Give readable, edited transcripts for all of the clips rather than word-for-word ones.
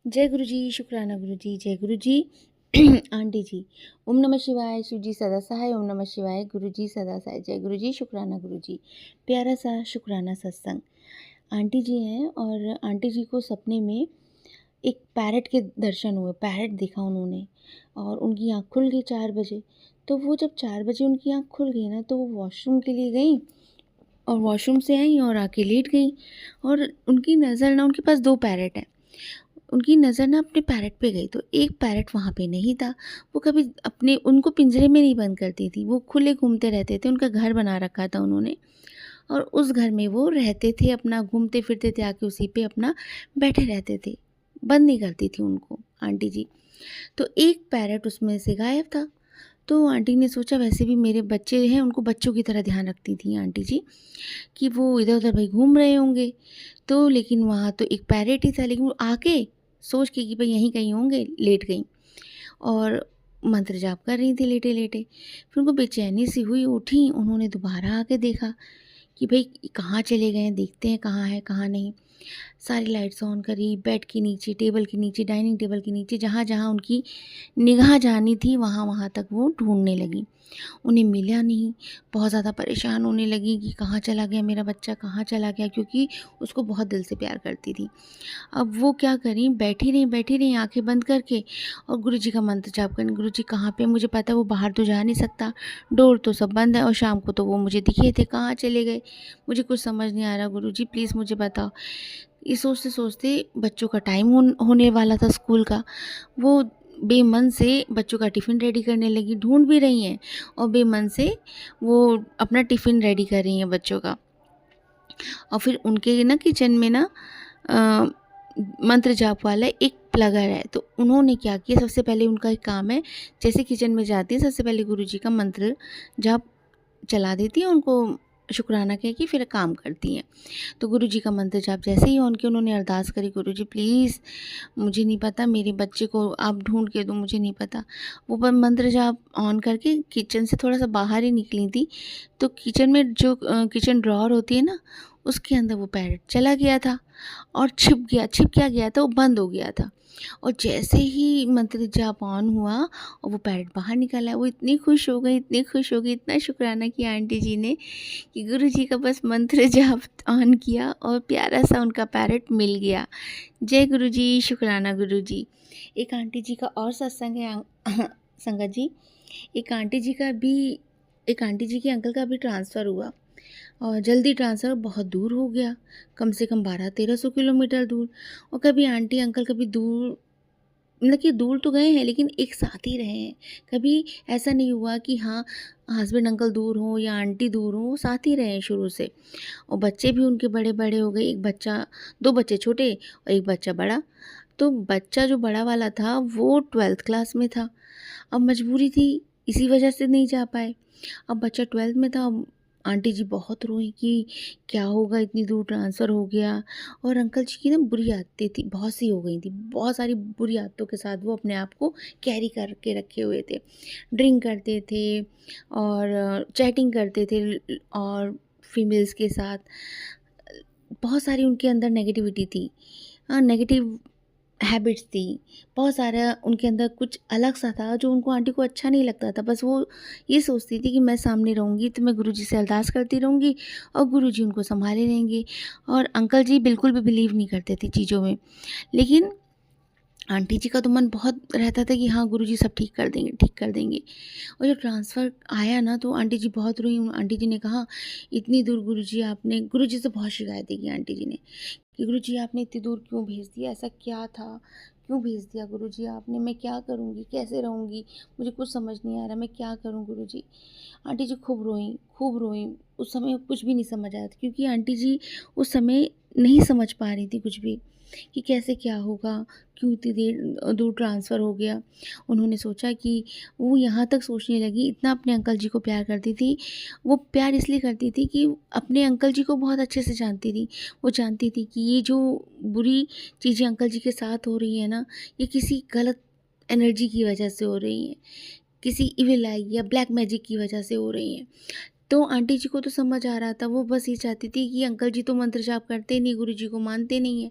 जय गुरु जी, शुक्राना गुरु जी, जय गुरु जी। आंटी जी, ओम नमः शिवाय, शिव जी सदा सहाय, ओम नमः शिवाय, गुरु जी सदा सहाय, जय गुरु जी, शुक्राना गुरु जी। प्यारा सा शुक्राना सत्संग। आंटी जी हैं और आंटी जी को सपने में एक पैरट के दर्शन हुए, पैरट देखा उन्होंने और उनकी आँख खुल गई 4 बजे। तो वो जब 4 बजे उनकी आँख खुल गई ना, तो वो वॉशरूम के लिए गईं और वॉशरूम से आईं और आके लेट गईं और उनकी नज़र ना, उनके पास 2 पैरट हैं। उनकी नज़र ना अपने पैरट पे गई, तो एक पैरट वहाँ पे नहीं था। वो कभी अपने उनको पिंजरे में नहीं बंद करती थी, वो खुले घूमते रहते थे। उनका घर बना रखा था उन्होंने और उस घर में वो रहते थे, अपना घूमते फिरते थे, आके उसी पे अपना बैठे रहते थे, बंद नहीं करती थी उनको आंटी जी। तो एक पैरट उसमें से गायब था। तो आंटी ने सोचा वैसे भी मेरे बच्चे हैं, उनको बच्चों की तरह ध्यान रखती थी आंटी जी, कि वो इधर-उधर भाई घूम रहे होंगे। तो लेकिन वहाँ तो एक पैरेट ही था, लेकिन वो आके सोच के कि भाई यहीं कहीं होंगे, लेट गईं और मंत्र जाप कर रही थी लेटे-लेटे। फिर उनको बेचैनी सी हुई, उठी, उन्होंने दोबारा आके देखा कि भई कहाँ चले गए हैं, देखते हैं कहाँ है, कहाँ नहीं। सारी लाइट्स ऑन करी, बेड के नीचे, टेबल के नीचे, डाइनिंग टेबल के नीचे, जहाँ-जहाँ उनकी निगाह जानी थी, वहाँ-वहाँ तक वो ढूँढने लगीं। उन्हें मिला नहीं, बहुत ज़्यादा परेशान होने लगी कि कहाँ चला गया मेरा बच्चा, कहाँ चला गया, क्योंकि उसको बहुत दिल से प्यार करती थी। अब वो क्या करीं, बैठी रहीं आँखें बंद करके और गुरुजी का मंत्र जाप करें, गुरुजी कहाँ पे, मुझे पता है वो बाहर तो जा नहीं सकता, डोर तो सब बंद है और शाम को तो वो मुझे दिखे थे, कहाँ चले गए? मुझे कुछ समझ नहीं आ रहा गुरुजी, प्लीज़ मुझे बताओ। ये सोचते-सोचते बच्चों का टाइम होने वाला था स्कूल का। वो बेमन से बच्चों का टिफ़िन रेडी करने लगी, ढूँढ भी रही हैं और बेमन से वो अपना टिफ़िन रेडी कर रही हैं बच्चों का। और फिर उनके ना किचन में ना अ, मंत्र जाप वाला एक प्लगर है, तो उन्होंने क्या किया, सबसे पहले उनका एक काम है, जैसे किचन में जाती हैं सबसे पहले गुरुजी का मंत्र जाप चला देती हैं, उनको शुक्राना कह के फिर काम करती हैं। तो गुरुजी का मंत्र जाप जैसे ही ऑन किया, उन्होंने अरदास करी, गुरुजी प्लीज़ मुझे नहीं पता, मेरे बच्चे को आप ढूँढ के दो, मुझे नहीं पता। वो मंत्र जाप ऑन करके किचन से थोड़ा-सा बाहर ही निकली थी, तो किचन में जो किचन ड्रॉअर होती है ना, उसके अंदर वो पैरेट चला गया था और छिप गया, छिप क्या गया था, वो बंद हो गया था। और जैसे ही मंत्र जाप ऑन हुआ और वो पैरेट बाहर निकल आया, वो इतनी खुश हो गई, इतनी खुश हो गई, इतना शुक्राना किया आंटी जी ने कि गुरुजी का बस मंत्र जाप ऑन किया और प्यारा-सा उनका पैरेट मिल गया। जय गुरुजी, शुक्राना गुरुजी। एक आंटी जी का और सत्संग है संगत जी। एक आंटी जी का भी एक आंटी जी के अंकल का भी ट्रांसफ़र हुआ और जल्दी ट्रांसफ़र, बहुत दूर हो गया, कम से कम 1200-1300 किलोमीटर दूर। और कभी आंटी अंकल कभी दूर, मतलब कि दूर तो गए हैं लेकिन एक साथ ही रहे हैं। कभी ऐसा नहीं हुआ कि हाँ, हस्बैंड अंकल दूर हों या आंटी दूर हों, वो साथ ही रहे हैं शुरू से। और बच्चे भी उनके बड़े-बड़े हो गए, 2 बच्चे छोटे और 1 बच्चा बड़ा। तो बच्चा जो बड़ा वाला था वो 12th क्लास में था। अब मजबूरी थी, इसी वजह से नहीं जा पाए। अब बच्चा 12th में था, आंटी जी बहुत रोईं कि क्या होगा, इतनी दूर ट्रांसफ़र हो गया। और अंकल जी की ना बुरी आदतें थी, बहुत सी हो गई थी, बहुत सारी बुरी आदतों के साथ वो अपने आप को कैरी करके रखे हुए थे। ड्रिंक करते थे और चैटिंग करते थे और फीमेल्स के साथ। बहुत सारी उनके अंदर नेगेटिविटी थी, नेगेटिव हैबिट्स थी। बहुत सारा उनके अंदर कुछ अलग-सा था जो उनको आंटी को अच्छा नहीं लगता था। बस वो ये सोचती थी कि मैं सामने रहूँगी तो मैं गुरुजी से अरदास करती रहूँगी और गुरुजी उनको सँभाले रहेंगे। और अंकल जी बिल्कुल भी बिलीव नहीं करते थे चीज़ों में। लेकिन आंटी जी का तो मन बहुत रहता था कि हाँ, गुरुजी सब ठीक कर देंगे, ठीक कर देंगे। और जब ट्रांसफ़र आया ना तो आंटी जी बहुत रोईं। आंटी जी ने कहा, इतनी दूर गुरुजी आपने, गुरुजी से बहुत शिकायतें की आंटी जी ने कि गुरुजी आपने इतनी दूर क्यों भेज दिया? ऐसा क्या था? क्यों भेज दिया गुरुजी आपने? मैं क्या करूँगी? कैसे रहूँगी? मुझे कुछ समझ नहीं आ रहा, मैं क्या करूँ गुरुजी? आंटी जी खूब रोईं, खूब रोईं। उस समय कुछ भी नहीं समझ आया था, क्योंकि आंटी जी उस समय नहीं समझ पा रही थी कुछ भी कि कैसे क्या होगा? क्यों इतनी देर दूर ट्रांसफ़र हो गया? उन्होंने सोचा कि वो यहाँ तक सोचने लगी, इतना अपने अंकल जी को प्यार करती थी। वो प्यार इसलिए करती थी कि अपने अंकल जी को बहुत अच्छे से जानती थी। वो जानती थी कि ये जो बुरी चीज़ें अंकल जी के साथ हो रही हैं ना, ये किसी गलत एनर्जी की वजह से हो रही हैं, किसी इविल आई या ब्लैक मैजिक की वजह से हो रही हैं। तो आंटी जी को तो समझ आ रहा था, वो बस ये चाहती थी कि अंकल जी तो मंत्र जाप करते नहीं, गुरु जी को मानते नहीं हैं,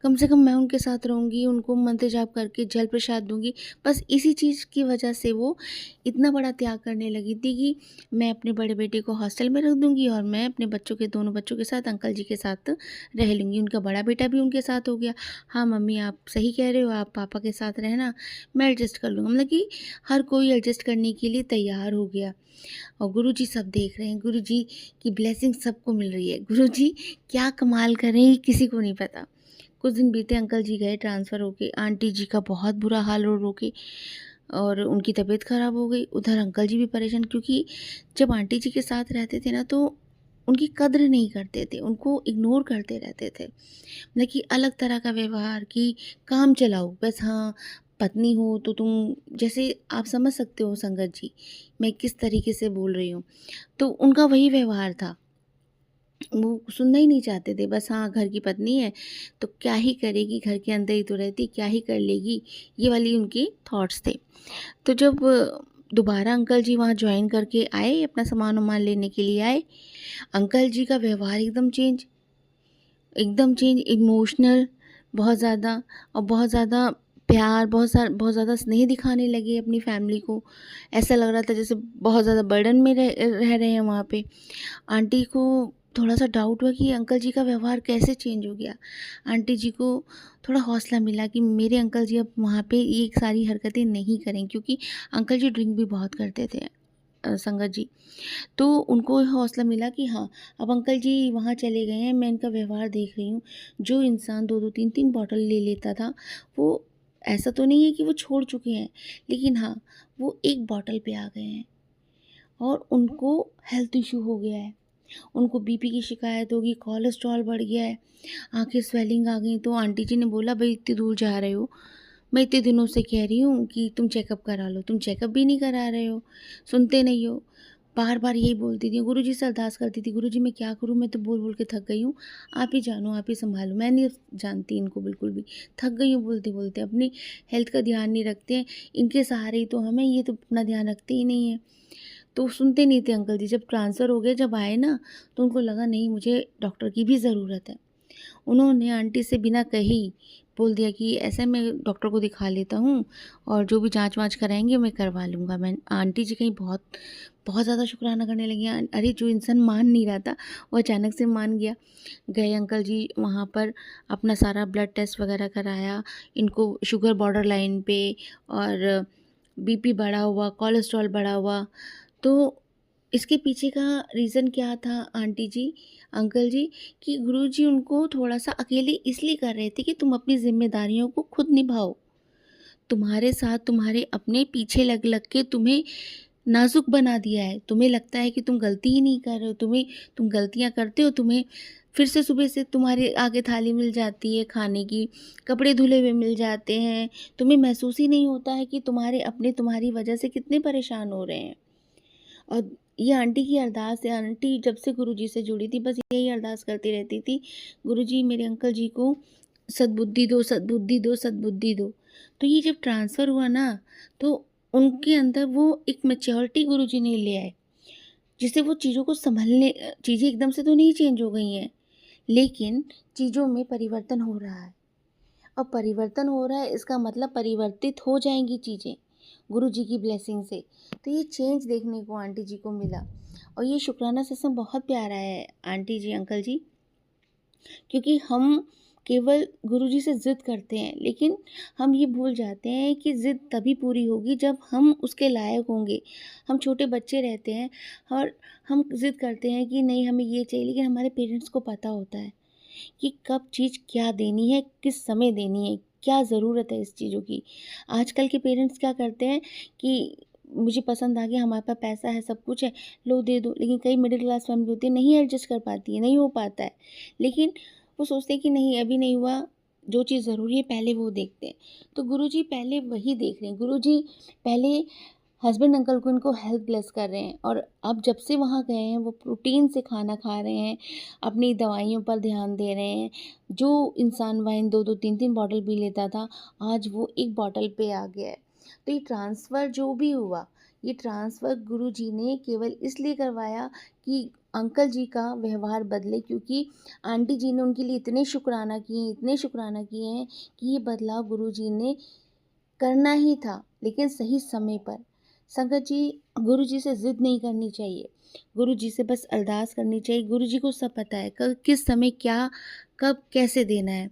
कम से कम मैं उनके साथ रहूँगी, उनको मंत्र जाप करके जल प्रसाद दूँगी। बस इसी चीज़ की वजह से वो इतना बड़ा त्याग करने लगी थी कि मैं अपने बड़े बेटे को हॉस्टल में रख दूँगी और मैं अपने दोनों बच्चों के साथ अंकल जी के साथ रह लूँगी। उनका बड़ा बेटा भी उनके साथ हो गया। हाँ, मम्मी आप सही कह रहे हो, आप पापा के साथ रहना, मैं एडजस्ट कर लूँगा। मतलब कि हर कोई एडजस्ट करने के लिए तैयार हो गया। और गुरुजी सब देख रहे हैं, गुरुजी की ब्लेसिंग सबको मिल रही है। गुरुजी क्या कमाल कर रहे हैं, ये किसी को नहीं पता। कुछ दिन बीते, अंकल जी गए ट्रांसफ़र होके, आंटी जी का बहुत बुरा हाल रो के और उनकी तबीयत ख़राब हो गई। उधर अंकल जी भी परेशान, क्योंकि जब आंटी जी के साथ रहते थे ना तो उनकी कद्र नहीं करते थे, उनको इग्नोर करते रहते थे। मतलब कि अलग तरह का व्यवहार कि काम चलाओ, बस हाँ, पत्नी हो तो तुम, जैसे आप समझ सकते हो संगत जी, मैं किस तरीके से बोल रही हूँ। तो उनका वही व्यवहार था, वो सुनना ही नहीं चाहते थे, बस हाँ, घर की पत्नी है तो क्या ही करेगी, घर के अंदर ही तो रहती, क्या ही कर लेगी, ये वाली उनके थॉट्स थे। तो जब दोबारा अंकल जी वहाँ जॉइन करके आए, अपना सामान-वामान लेने के लिए आए, अंकल जी का व्यवहार एकदम चेंज, इमोशनल बहुत ज़्यादा, और बहुत ज़्यादा प्यार, बहुत ज़्यादा स्नेह दिखाने लगे अपनी फैमिली को। ऐसा लग रहा था जैसे बहुत ज़्यादा बर्डन में रह रहे हैं वहाँ पे। आंटी को थोड़ा-सा डाउट हुआ कि अंकल जी का व्यवहार कैसे चेंज हो गया। आंटी जी को थोड़ा हौसला मिला कि मेरे अंकल जी अब वहाँ पे ये सारी हरकतें नहीं करें, क्योंकि अंकल जी ड्रिंक भी बहुत करते थे, संगत जी। तो उनको हौसला मिला कि हाँ, अब अंकल जी वहाँ चले गए हैं, मैं इनका व्यवहार देख रही हूँ। जो इंसान 2-2 3-3 बॉटल ले लेता था, वो, ऐसा तो नहीं है कि वो छोड़ चुके हैं, लेकिन हाँ, वो 1 बॉटल पे आ गए हैं और उनको हेल्थ इश्यू हो गया है। उनको बीपी की शिकायत होगी, कोलेस्ट्रॉल बढ़ गया है, आँखें स्वेलिंग आ गई। तो आंटी जी ने बोला, भई इतनी दूर जा रहे हो, मैं इतने दिनों से कह रही हूँ कि तुम चेकअप करा लो, तुम चेकअप भी नहीं करा रहे हो, सुनते नहीं हो। बार-बार यही बोलती थी, गुरुजी से अरदास करती थी, गुरुजी मैं क्या करूँ, मैं तो बोल-बोल के थक गई हूँ, आप ही जानो, आप ही सँभालो, मैं नहीं जानती इनको बिल्कुल भी, थक गई हूँ बोलते-बोलते, अपनी हेल्थ का ध्यान नहीं रखते हैं, इनके सहारे ही तो हम हैं, ये तो अपना ध्यान रखते ही नहीं हैं। तो सुनते नहीं थे अंकल जी। जब ट्रांसफ़र हो गए, जब आए ना, तो उनको लगा नहीं, मुझे डॉक्टर की भी ज़रूरत है। उन्होंने आंटी से बिना कहे ही बोल दिया कि ऐसा है, मैं डॉक्टर को दिखा लेता हूँ और जो भी जाँच-वाँच कराएँगे मैं करवा लूँगा। मैं, आंटी जी कहीं बहुत बहुत ज़्यादा शुक्राना करने लगी। अरे जो इंसान मान नहीं रहा था, वो अचानक से मान गया। गए अंकल जी वहाँ पर, अपना सारा ब्लड टेस्ट वग़ैरह कराया, इनको शुगर बॉर्डर लाइन पे और बीपी बढ़ा हुआ, कोलेस्ट्रॉल बढ़ा हुआ। तो इसके पीछे का रीज़न क्या था आंटी जी, अंकल जी, कि गुरुजी उनको थोड़ा-सा अकेले इसलिए कर रहे थे कि तुम अपनी ज़िम्मेदारियों को खुद निभाओ। तुम्हारे साथ तुम्हारे अपने पीछे लग-लग के तुम्हें नाज़ुक बना दिया है। तुम्हें लगता है कि तुम गलती ही नहीं कर रहे हो, तुम गलतियाँ करते हो, तुम्हें फिर से सुबह से तुम्हारे आगे थाली मिल जाती है खाने की, कपड़े धुले हुए मिल जाते हैं, तुम्हें महसूस ही नहीं होता है कि तुम्हारे अपने तुम्हारी वजह से कितने परेशान हो रहे हैं। और ये आंटी की अरदास है, आंटी जब से गुरुजी से जुड़ी थी बस यही अरदास करती रहती थी, गुरुजी मेरे अंकल जी को सद्बुद्धि दो, सद्बुद्धि दो, सद्बुद्धि दो। तो ये जब ट्रांसफ़र हुआ ना, तो उनके अंदर वो एक मैच्योरिटी गुरुजी ने ले आए, जिससे वो चीज़ों को सँभलने, चीज़ें एकदम से तो नहीं चेंज हो गई हैं, लेकिन चीज़ों में परिवर्तन हो रहा है। और परिवर्तन हो रहा है, इसका मतलब परिवर्तित हो जाएँगी चीज़ें, गुरुजी की ब्लेसिंग से। तो ये चेंज देखने को आंटी जी को मिला। और ये शुक्राना सत्संग बहुत प्यारा है आंटी जी, अंकल जी, क्योंकि हम केवल गुरुजी से ज़िद करते हैं, लेकिन हम ये भूल जाते हैं कि ज़िद तभी पूरी होगी जब हम उसके लायक होंगे। हम छोटे बच्चे रहते हैं और हम ज़िद करते हैं कि नहीं हमें ये चाहिए, लेकिन हमारे पेरेंट्स को पता होता है कि कब चीज़ क्या देनी है, किस समय देनी है, क्या ज़रूरत है इस चीज़ों की। आजकल के पेरेंट्स क्या करते हैं कि मुझे पसंद आ गया, हमारे पास पैसा है, सब कुछ है, लो दे दो। लेकिन कई मिडिल क्लास फैमिली होती है, नहीं एडजस्ट कर पाती है, नहीं हो पाता है। लेकिन वो सोचते हैं कि नहीं अभी नहीं हुआ, जो चीज़ ज़रूरी है पहले वो देखते हैं। तो गुरुजी पहले वही देख रहे हैं। गुरुजी पहले हस्बैंड अंकल को इनको हेल्थ ब्लेस कर रहे हैं, और अब जब से वहाँ गए हैं वो प्रोटीन से खाना खा रहे हैं, अपनी दवाइयों पर ध्यान दे रहे हैं। जो इंसान वाइन 2-2 3-3 बॉटल पी लेता था, आज वो 1 बॉटल पे आ गया है। तो ये ट्रांसफ़र जो भी हुआ, ये ट्रांसफ़र गुरुजी ने केवल इसलिए करवाया कि अंकल जी का व्यवहार बदले, क्योंकि आंटी जी ने उनके लिए इतने शुक्राना किए हैं, इतने शुक्राना किए हैं कि ये बदलाव गुरुजी ने करना ही था, लेकिन सही समय पर। संगत जी, गुरुजी से ज़िद नहीं करनी चाहिए, गुरुजी से बस अरदास करनी चाहिए। गुरुजी को सब पता है कब किस समय क्या, कब कैसे देना है।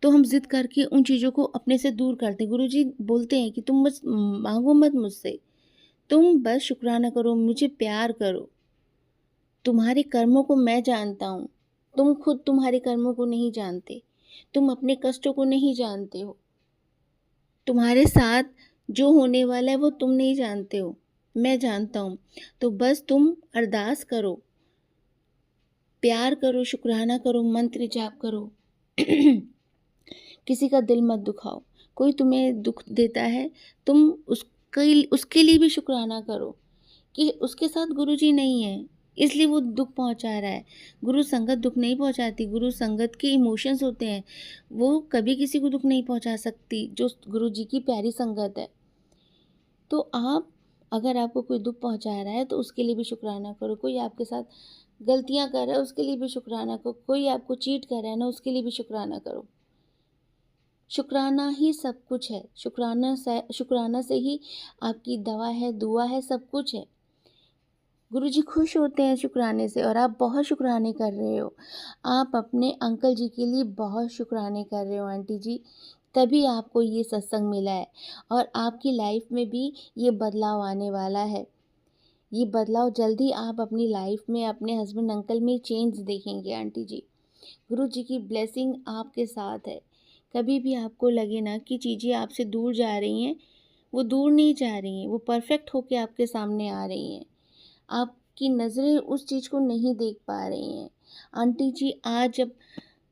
तो हम ज़िद करके उन चीज़ों को अपने से दूर करते हैं। गुरुजी बोलते हैं कि तुम बस माँगो मत मुझसे, तुम बस शुक्राना करो, मुझे प्यार करो। तुम्हारे कर्मों को मैं जानता हूँ, तुम खुद तुम्हारे कर्मों को नहीं जानते, तुम अपने कष्टों को नहीं जानते हो, तुम्हारे साथ जो होने वाला है वो तुम नहीं जानते हो, मैं जानता हूँ। तो बस तुम अरदास करो, प्यार करो, शुक्राना करो, मंत्र जाप करो। किसी का दिल मत दुखाओ। कोई तुम्हें दुख देता है, तुम उसके लिए भी शुक्राना करो कि उसके साथ गुरुजी नहीं है, इसलिए वो दुख पहुंचा रहा है। गुरु संगत दुख नहीं पहुंचाती, गुरु संगत के इमोशंस होते हैं, वो कभी किसी को दुख नहीं पहुंचा सकती जो गुरुजी की प्यारी संगत है। तो आप, अगर आपको कोई दुख पहुंचा रहा है तो उसके लिए भी शुक्राना करो। कोई आपके साथ गलतियां कर रहा है उसके लिए भी शुक्राना करो। कोई आपको चीट कर रहा है ना, उसके लिए भी शुक्राना करो। शुक्राना ही सब कुछ है। शुक्राना से ही आपकी दवा है, दुआ है, सब कुछ है। गुरुजी खुश होते हैं शुक्राने से, और आप बहुत शुक्राने कर रहे हो। आप अपने अंकल जी के लिए बहुत शुक्राने कर रहे हो आंटी जी, तभी आपको ये सत्संग मिला है, और आपकी लाइफ में भी ये बदलाव आने वाला है। ये बदलाव जल्दी आप अपनी लाइफ में, अपने हस्बैंड अंकल में चेंज देखेंगे आंटी जी। गुरु जी की ब्लेसिंग आपके साथ है। कभी भी आपको लगे ना कि चीज़ें आपसे दूर जा रही हैं, वो दूर नहीं जा रही हैं, वो परफेक्ट होके आपके सामने आ रही हैं। आपकी नज़रें उस चीज़ को नहीं देख पा रही हैं। आंटी जी आज जब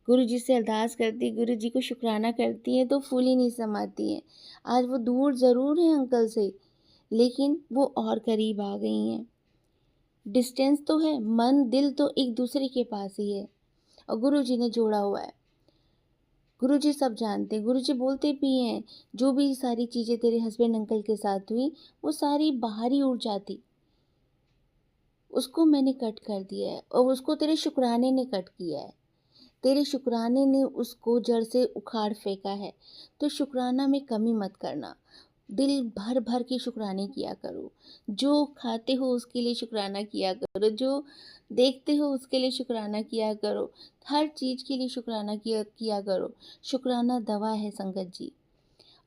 गुरु जी से अरदास करती, गुरु जी को शुक्राना करती हैं तो फूल ही नहीं समाती हैं। आज वो दूर ज़रूर हैं अंकल से, लेकिन वो और करीब आ गई हैं। डिस्टेंस तो है, मन दिल तो एक दूसरे के पास ही है, और गुरु जी ने जोड़ा हुआ है। गुरु जी सब जानते हैं। गुरु जी बोलते भी हैं, जो भी सारी चीज़ें तेरे हस्बैंड अंकल के साथ हुई, वो सारी बाहरी उड़ जाती, उसको मैंने कट कर दिया है, और उसको तेरे शुक्राने ने कट किया है। तेरे शुक्राने ने उसको जड़ से उखाड़ फेंका है। तो शुक्राना में कमी मत करना, दिल भर भर के शुक्राने किया करो। जो खाते हो उसके लिए शुक्राना किया करो, जो देखते हो उसके लिए शुक्राना किया करो, हर चीज़ के लिए शुक्राना किया किया करो। शुक्राना दवा है संगत जी,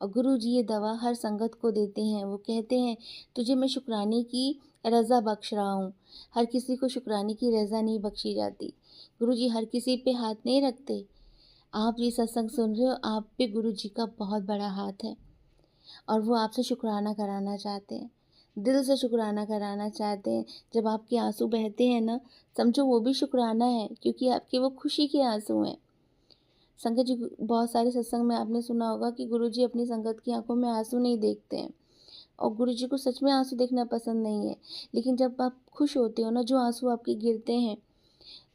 और गुरु जी ये दवा हर संगत को देते हैं। वो कहते हैं, तुझे मैं शुक्राने की रज़ा बख्श रहा हूँ। हर किसी को शुक्राने की रज़ा नहीं बख्शी जाती। गुरु जी हर किसी पे हाथ नहीं रखते। आप ये सत्संग सुन रहे हो, आप पे गुरु जी का बहुत बड़ा हाथ है, और वो आपसे शुक्राना कराना चाहते हैं, दिल से शुक्राना कराना चाहते हैं। जब आपके आंसू बहते हैं ना, समझो वो भी शुक्राना है, क्योंकि आपके वो खुशी के आंसू हैं। संगत जी, बहुत सारे सत्संग में आपने सुना होगा कि गुरुजी अपनी संगत की आंखों में आंसू नहीं देखते हैं, और गुरुजी को सच में आंसू देखना पसंद नहीं है। लेकिन जब आप खुश होते हो ना, जो आंसू आपके गिरते हैं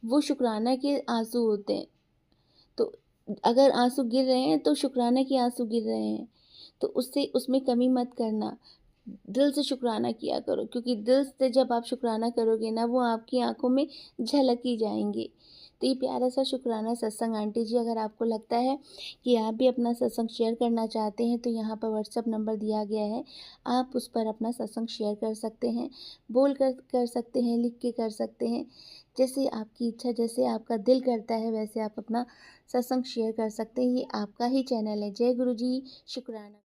वो शुक्राना के आंसू होते हैं। तो अगर आंसू गिर रहे हैं तो शुक्राना के आंसू गिर रहे हैं, तो उससे उसमें कमी मत करना। दिल से शुक्राना किया करो, क्योंकि दिल से जब आप शुक्राना करोगे ना, वो आपकी आंखों में झलक ही जाएंगे। तो ये प्यारा सा शुक्राना सत्संग आंटी जी, अगर आपको लगता है कि आप भी अपना सत्संग शेयर करना चाहते हैं, तो यहाँ पर व्हाट्सएप नंबर दिया गया है, आप उस पर अपना सत्संग शेयर कर सकते हैं, बोल कर सकते हैं, लिख के कर सकते हैं। जैसे आपकी इच्छा, जैसे आपका दिल करता है, वैसे आप अपना सत्संग शेयर कर सकते हैं। ये आपका ही चैनल है। जय गुरु जी। शुक्राना।